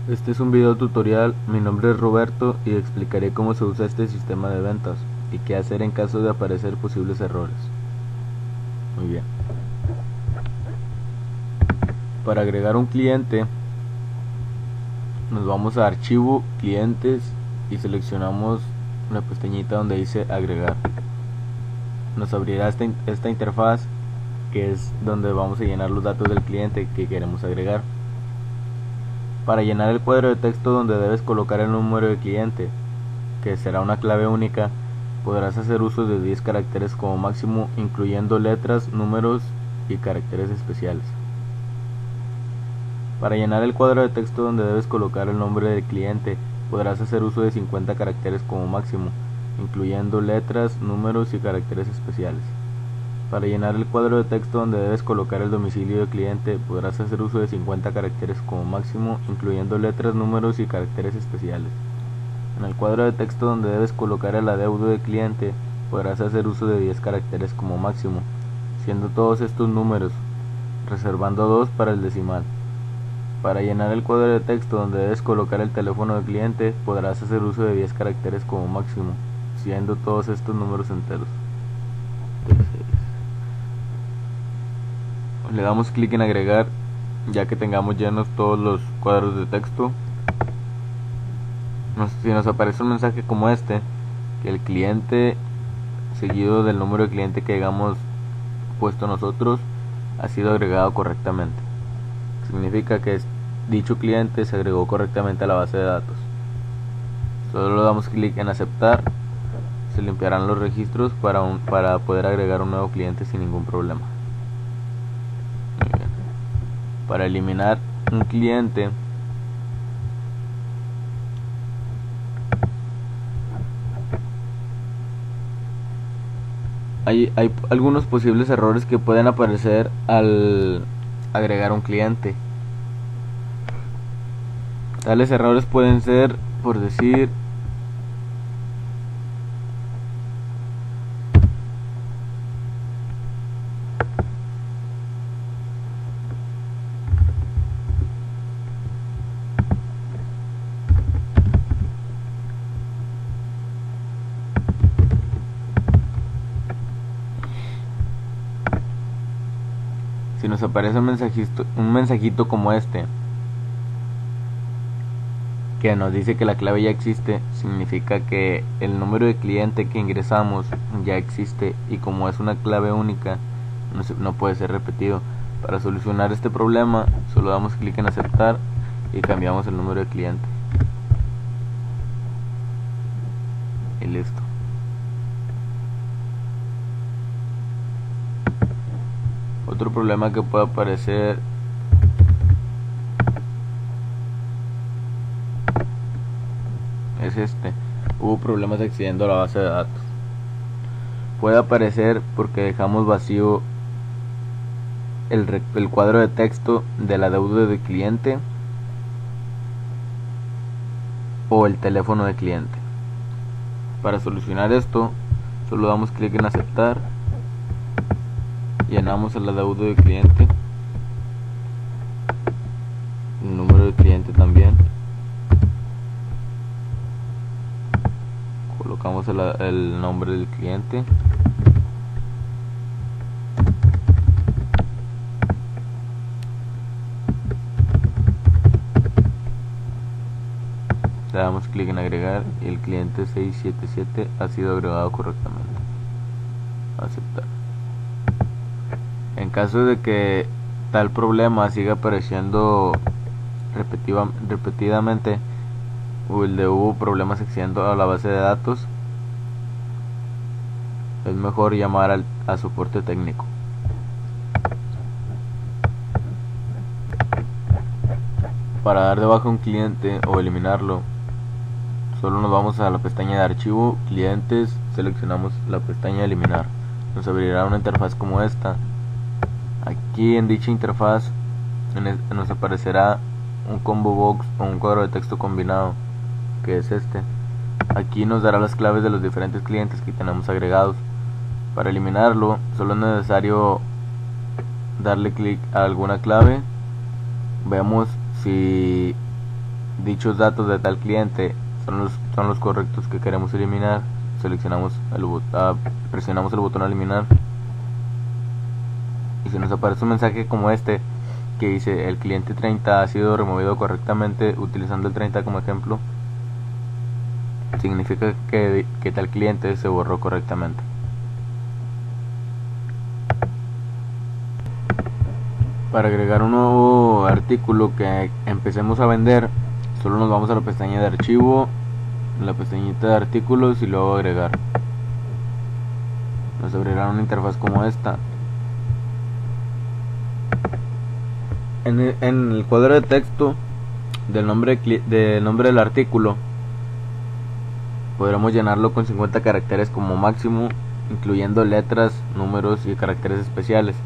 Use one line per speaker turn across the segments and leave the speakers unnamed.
Este es un video tutorial, mi nombre es Roberto y explicaré cómo se usa este sistema de ventas y qué hacer en caso de aparecer posibles errores. Muy bien. Para agregar un cliente, nos vamos a Archivo, Clientes y seleccionamos una pestañita donde dice Agregar. Nos abrirá esta interfaz que es donde vamos a llenar los datos del cliente que queremos agregar. Para llenar el cuadro de texto donde debes colocar el número de cliente, que será una clave única, podrás hacer uso de 10 caracteres como máximo, incluyendo letras, números y caracteres especiales. Para llenar el cuadro de texto donde debes colocar el nombre del cliente, podrás hacer uso de 50 caracteres como máximo, incluyendo letras, números y caracteres especiales. Para llenar el cuadro de texto donde debes colocar el domicilio del cliente, podrás hacer uso de 50 caracteres como máximo, incluyendo letras, números y caracteres especiales. En el cuadro de texto donde debes colocar el adeudo del cliente, podrás hacer uso de 10 caracteres como máximo, siendo todos estos números, reservando 2 para el decimal. Para llenar el cuadro de texto donde debes colocar el teléfono del cliente, podrás hacer uso de 10 caracteres como máximo, siendo todos estos números enteros. Le damos clic en agregar ya que tengamos llenos todos los cuadros de texto. Si nos aparece un mensaje como este, que el cliente seguido del número de cliente que hayamos puesto nosotros ha sido agregado correctamente, significa que dicho cliente se agregó correctamente a la base de datos. Solo le damos clic en aceptar, se limpiarán los registros para poder agregar un nuevo cliente sin ningún problema. Para eliminar un cliente, hay algunos posibles errores que pueden aparecer al agregar un cliente. Tales errores pueden ser, por decir, si nos aparece un mensajito como este que nos dice que la clave ya existe, significa que el número de cliente que ingresamos ya existe y como es una clave única no puede ser repetido. Para solucionar este problema solo damos clic en aceptar y cambiamos el número de cliente y listo. Otro problema que puede aparecer es este: hubo problemas accediendo a la base de datos. Puede aparecer porque dejamos vacío el cuadro de texto de la deuda de cliente o el teléfono de cliente. Para solucionar esto, solo damos clic en aceptar, llenamos el adeudo de cliente, el número de cliente también, colocamos el nombre del cliente, le damos clic en agregar y el cliente 677 ha sido agregado correctamente. Aceptar. En caso de que tal problema siga apareciendo repetidamente, o el de hubo problemas accediendo a la base de datos, es mejor llamar a soporte técnico. Para dar de baja un cliente o eliminarlo, solo nos vamos a la pestaña de archivo, clientes, seleccionamos la pestaña de eliminar. Nos abrirá una interfaz como esta. Aquí en dicha interfaz nos aparecerá un combo box o un cuadro de texto combinado, que es este. Aquí nos dará las claves de los diferentes clientes que tenemos agregados. Para eliminarlo, solo es necesario darle clic a alguna clave. Vemos si dichos datos de tal cliente son los correctos que queremos eliminar, presionamos el botón eliminar, y si nos aparece un mensaje como este que dice el cliente 30 ha sido removido correctamente utilizando el 30 como ejemplo, significa que tal cliente se borró correctamente. Para agregar un nuevo artículo que empecemos a vender, solo nos vamos a la pestaña de archivo, la pestañita de artículos y luego agregar. Nos abrirá una interfaz como esta. En el cuadro de texto del nombre del artículo podremos llenarlo con 50 caracteres como máximo, incluyendo letras, números y caracteres especiales.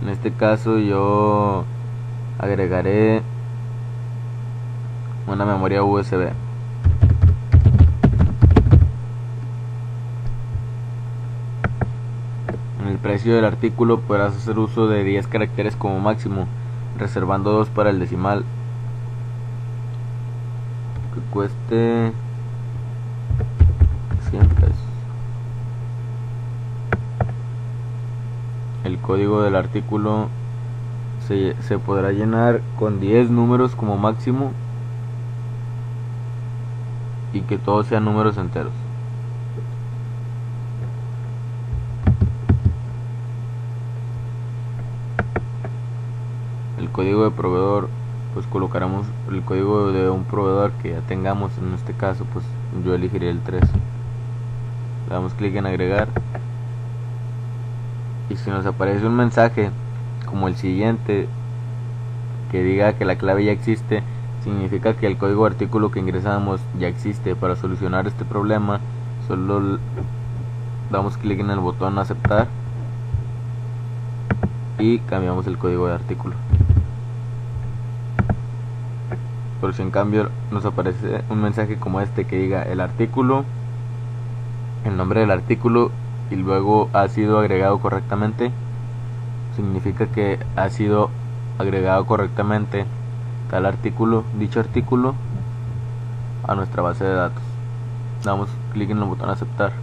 En este caso yo agregaré una memoria USB. En el precio del artículo podrás hacer uso de 10 caracteres como máximo, reservando 2 para el decimal, que cueste 100 pesos. El código del artículo se podrá llenar con 10 números como máximo y que todos sean números enteros. El código de proveedor, pues colocaremos el código de un proveedor que ya tengamos. En este caso pues yo elegiré el 3. Le damos clic en agregar, y si nos aparece un mensaje como el siguiente que diga que la clave ya existe, significa que el código de artículo que ingresamos ya existe. Para solucionar este problema solo damos clic en el botón aceptar y cambiamos el código de artículo. Pero si en cambio nos aparece un mensaje como este que diga el artículo, el nombre del artículo y luego ha sido agregado correctamente, significa que ha sido agregado correctamente dicho artículo a nuestra base de datos. Damos clic en el botón aceptar.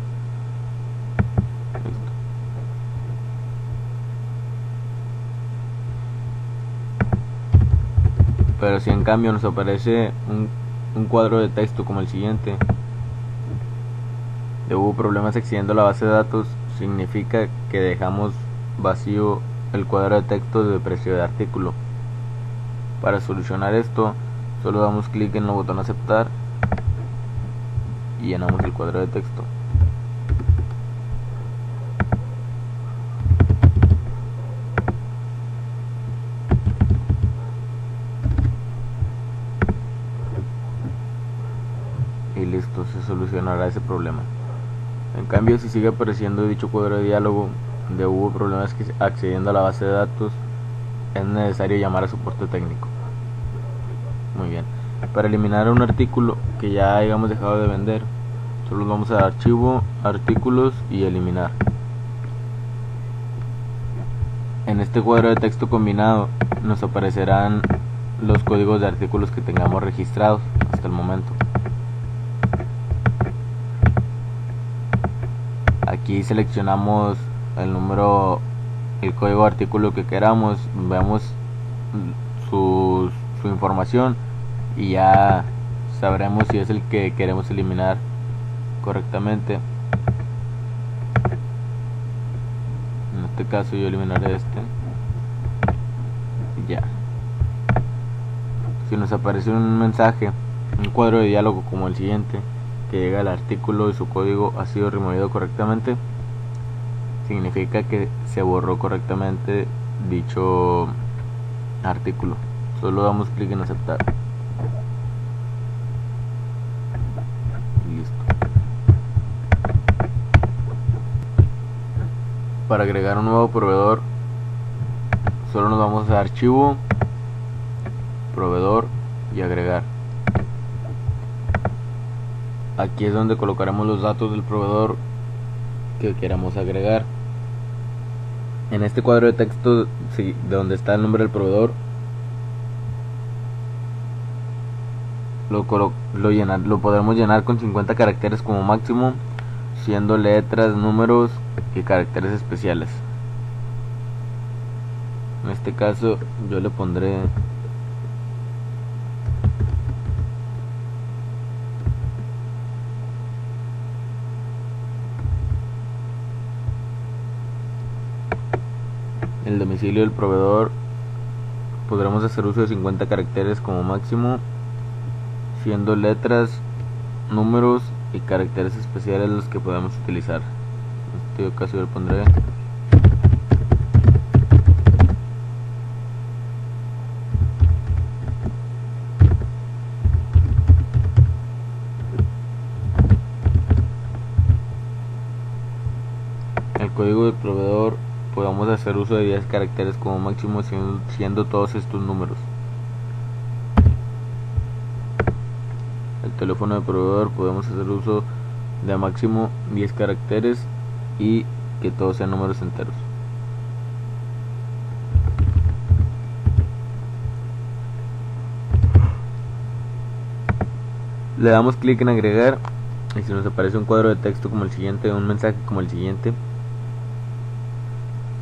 Listo. Pero si en cambio nos aparece un cuadro de texto como el siguiente, hubo problemas accediendo a la base de datos, significa que dejamos vacío el cuadro de texto de precio de artículo. Para solucionar esto, solo damos clic en el botón aceptar y llenamos el cuadro de texto. Y listo, se solucionará ese problema. En cambio, si sigue apareciendo dicho cuadro de diálogo de hubo problemas accediendo a la base de datos, es necesario llamar a soporte técnico. Muy bien. Para eliminar un artículo que ya hayamos dejado de vender, solo vamos a archivo, artículos y eliminar. En este cuadro de texto combinado nos aparecerán los códigos de artículos que tengamos registrados hasta el momento. Aquí seleccionamos el código de artículo que queramos, vemos su información y ya sabremos si es el que queremos eliminar correctamente. En este caso yo eliminaré este. Ya. Si nos aparece un mensaje, un cuadro de diálogo como el siguiente, que llega al artículo y su código ha sido removido correctamente, significa que se borró correctamente dicho artículo. Solo damos clic en aceptar. Listo. Para agregar un nuevo proveedor, solo nos vamos a archivo, proveedor y agregar. Aquí es donde colocaremos los datos del proveedor que queramos agregar. En este cuadro de texto, de donde está el nombre del proveedor, lo podremos llenar con 50 caracteres como máximo, siendo letras, números y caracteres especiales. En este caso yo le pondré el domicilio del proveedor. Podremos hacer uso de 50 caracteres como máximo, siendo letras, números y caracteres especiales los que podemos utilizar. En este caso yo le pondré el código del proveedor. Podemos hacer uso de 10 caracteres como máximo, siendo todos estos números. El teléfono del proveedor podemos hacer uso de máximo 10 caracteres y que todos sean números enteros. Le damos clic en agregar y si nos aparece un cuadro de texto como el siguiente, un mensaje como el siguiente,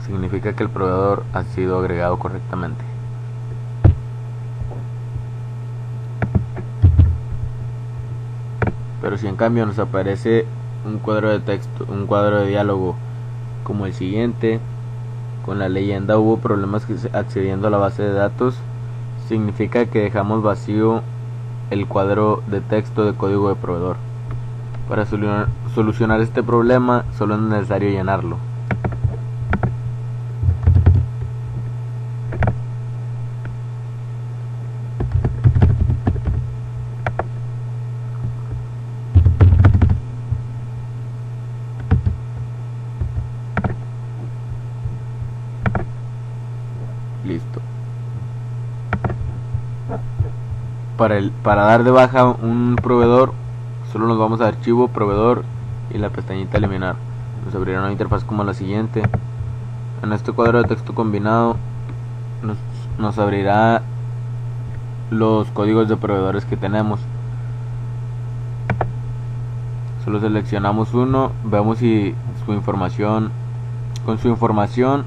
significa que el proveedor ha sido agregado correctamente. Pero si en cambio nos aparece un cuadro de texto, un cuadro de diálogo como el siguiente, con la leyenda "hubo problemas accediendo a la base de datos", significa que dejamos vacío el cuadro de texto de código de proveedor. Para solucionar este problema solo es necesario llenarlo. Listo. Para dar de baja un proveedor, solo nos vamos a archivo, proveedor y la pestañita eliminar. Nos abrirá una interfaz como la siguiente. En este cuadro de texto combinado nos abrirá los códigos de proveedores que tenemos. Solo seleccionamos uno, vemos si con su información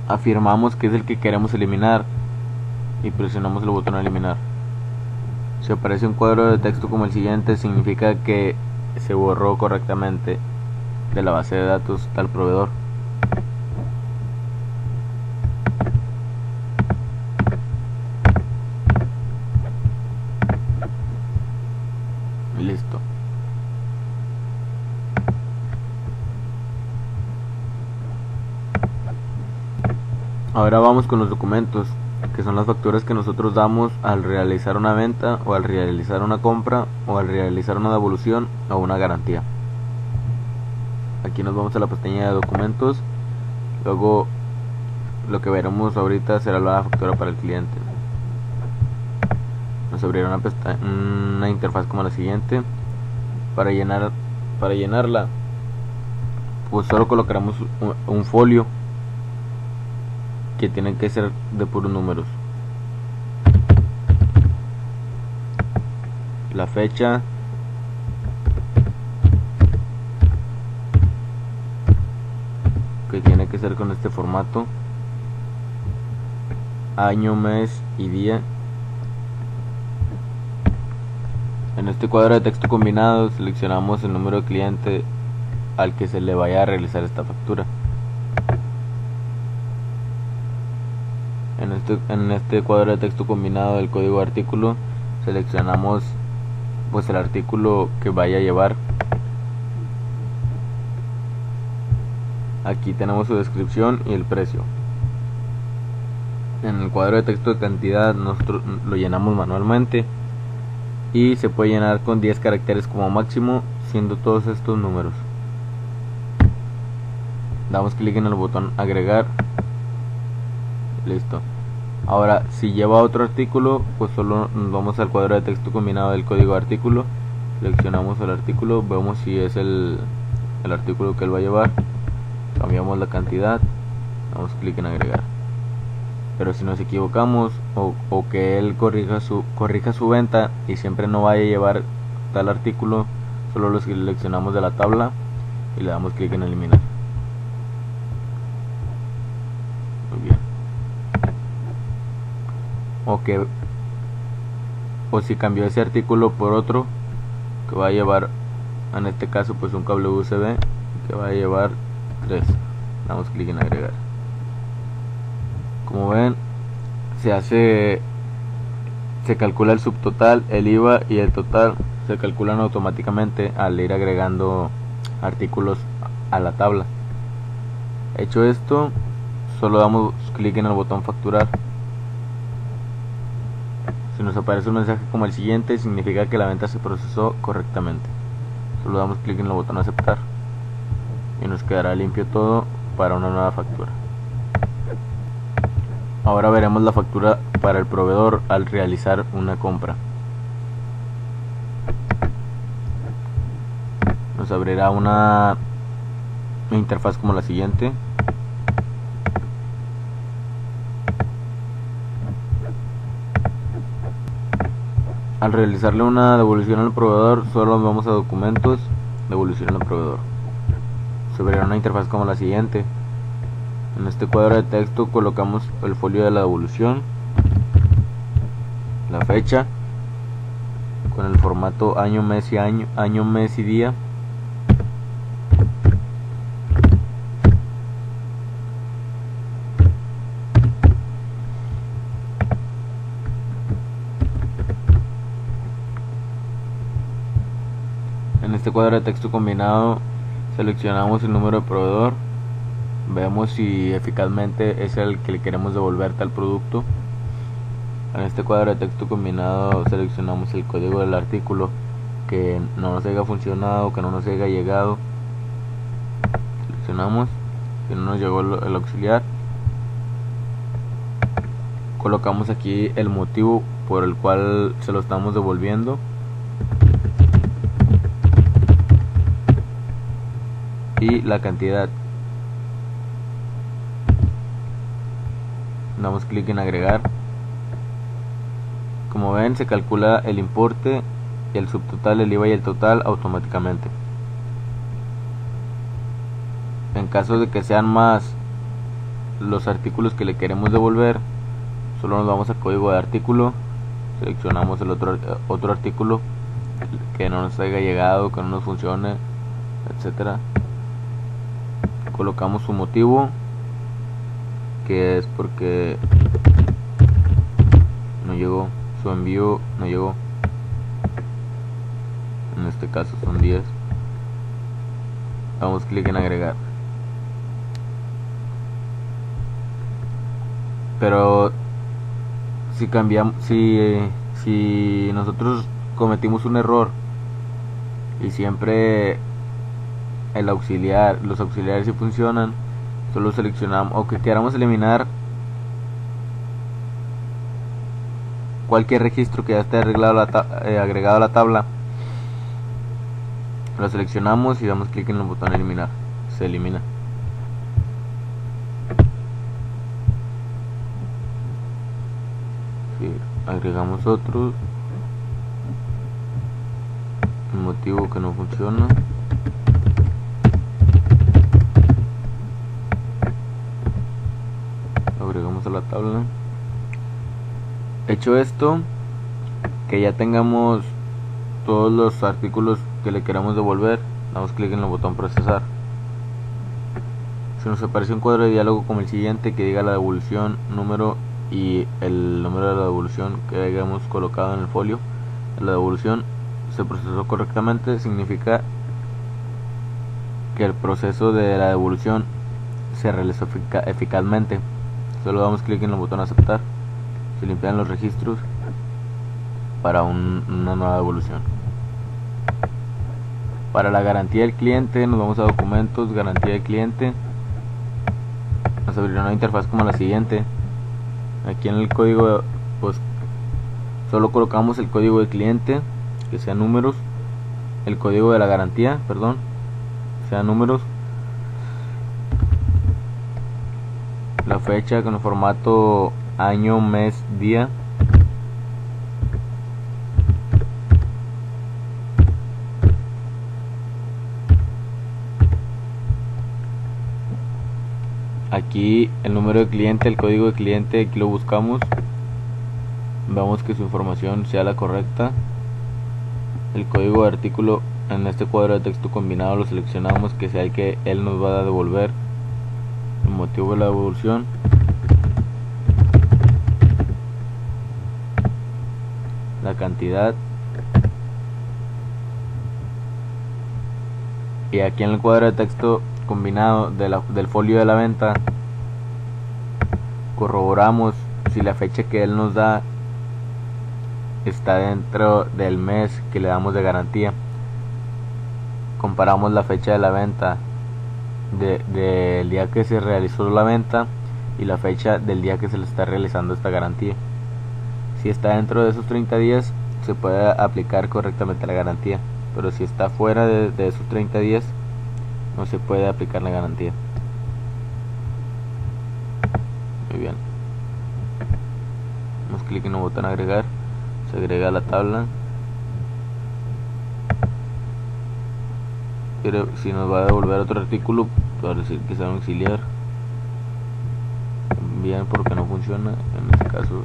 afirmamos que es el que queremos eliminar y presionamos el botón eliminar. Si aparece un cuadro de texto como el siguiente, significa que se borró correctamente de la base de datos tal proveedor. Listo. Ahora vamos con los documentos, que son las facturas que nosotros damos al realizar una venta o al realizar una compra o al realizar una devolución o una garantía. Aquí nos vamos a la pestaña de documentos. Luego lo que veremos ahorita será la factura para el cliente. Nos abrirá una interfaz como la siguiente. Para llenarla, pues solo colocaremos un folio que tienen que ser de puros números. La fecha, que tiene que ser con este formato, año, mes y día. En este cuadro de texto combinado seleccionamos el número de cliente al que se le vaya a realizar esta factura. En este cuadro de texto combinado del código de artículo seleccionamos pues el artículo que vaya a llevar. Aquí tenemos su descripción y el precio. En el cuadro de texto de cantidad nosotros lo llenamos manualmente y se puede llenar con 10 caracteres como máximo, siendo todos estos números. Damos clic en el botón agregar. Listo. Ahora, si lleva otro artículo, pues solo nos vamos al cuadro de texto combinado del código de artículo, seleccionamos el artículo, vemos si es el artículo que él va a llevar, cambiamos la cantidad, damos clic en agregar. Pero si nos equivocamos o que él corrija su venta y siempre no vaya a llevar tal artículo, solo lo seleccionamos de la tabla y le damos clic en eliminar. Muy bien. O si cambió ese artículo por otro que va a llevar, en este caso pues un cable USB que va a llevar 3, damos clic en agregar. Como ven, se calcula el subtotal, el IVA y el total se calculan automáticamente al ir agregando artículos a la tabla. Hecho esto, solo damos clic en el botón facturar. Si nos aparece un mensaje como el siguiente, significa que la venta se procesó correctamente. Solo damos clic en el botón aceptar y nos quedará limpio todo para una nueva factura. Ahora veremos la factura para el proveedor al realizar una compra. Nos abrirá una interfaz como la siguiente. Al realizarle una devolución al proveedor, solo nos vamos a documentos, devolución al proveedor. Se abrirá una interfaz como la siguiente. En este cuadro de texto colocamos el folio de la devolución, la fecha, con el formato año, mes y día. En este cuadro de texto combinado seleccionamos el número de proveedor, vemos si eficazmente es el que le queremos devolver tal producto. En este cuadro de texto combinado seleccionamos el código del artículo que no nos haya funcionado, que no nos haya llegado. Seleccionamos, si no nos llegó el auxiliar, colocamos aquí el motivo por el cual se lo estamos devolviendo y la cantidad. Damos clic en agregar. Como ven, se calcula el importe, el subtotal, el IVA y el total automáticamente. En caso de que sean más los artículos que le queremos devolver, solo nos vamos a código de artículo, seleccionamos el otro artículo que no nos haya llegado, que no nos funcione, etcétera. Colocamos su motivo, que es porque no llegó, su envío no llegó, en este caso son 10. Damos clic en agregar. Pero si cambiamos, si nosotros cometimos un error y siempre los auxiliares sí funcionan, solo seleccionamos, o que queramos eliminar cualquier registro que ya esté agregado a la tabla, lo seleccionamos y damos clic en el botón eliminar, se elimina. Si agregamos otro, el motivo que no funciona, agregamos a la tabla. Hecho esto, que ya tengamos todos los artículos que le queramos devolver, damos clic en el botón procesar. Si nos aparece un cuadro de diálogo como el siguiente que diga la devolución, número y el número de la devolución que hayamos colocado en el folio, la devolución se procesó correctamente, significa que el proceso de la devolución se realizó eficazmente. Solo damos clic en el botón aceptar, se limpian los registros para una nueva devolución. Para la garantía del cliente nos vamos a documentos, garantía del cliente, nos abrirá una interfaz como la siguiente. Aquí en el código pues solo colocamos el código del cliente, que sean números, el código de la garantía, perdón, sean números, la fecha con el formato año, mes, día. Aquí el número de cliente, el código de cliente, aquí lo buscamos, vemos que su información sea la correcta. El código de artículo en este cuadro de texto combinado lo seleccionamos, que sea el que él nos va a devolver, el motivo de la devolución, la cantidad, y aquí en el cuadro de texto combinado del folio de la venta corroboramos si la fecha que él nos da está dentro del mes que le damos de garantía. Comparamos la fecha de la venta del día que se realizó la venta y la fecha del día que se le está realizando esta garantía. Si está dentro de esos 30 días se puede aplicar correctamente la garantía, pero si está fuera de esos 30 días no se puede aplicar la garantía. Muy bien, damos clic en el botón agregar, se agrega a la tabla. Pero si nos va a devolver otro artículo, para decir que sea un auxiliar, bien, porque no funciona, en este caso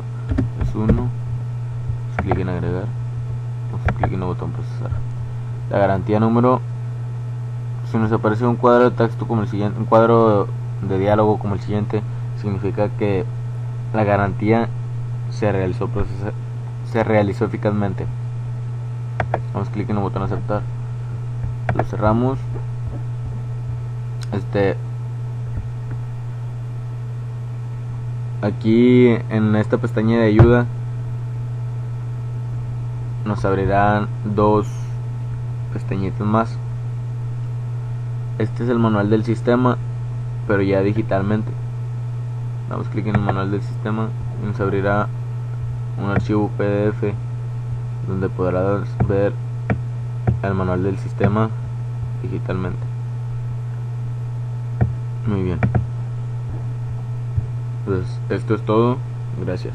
es 1, clic en agregar, clic en el botón procesar. La garantía número, si nos aparece un cuadro de texto como el siguiente, un cuadro de diálogo como el siguiente, significa que la garantía se realizó eficazmente. Damos clic en el botón aceptar, lo cerramos. Aquí en esta pestaña de ayuda nos abrirán dos pestañitas más. Este es el manual del sistema, pero ya digitalmente. Damos clic en el manual del sistema y nos abrirá un archivo PDF donde podrás ver el manual del sistema digitalmente. Muy bien, pues esto es todo. Gracias.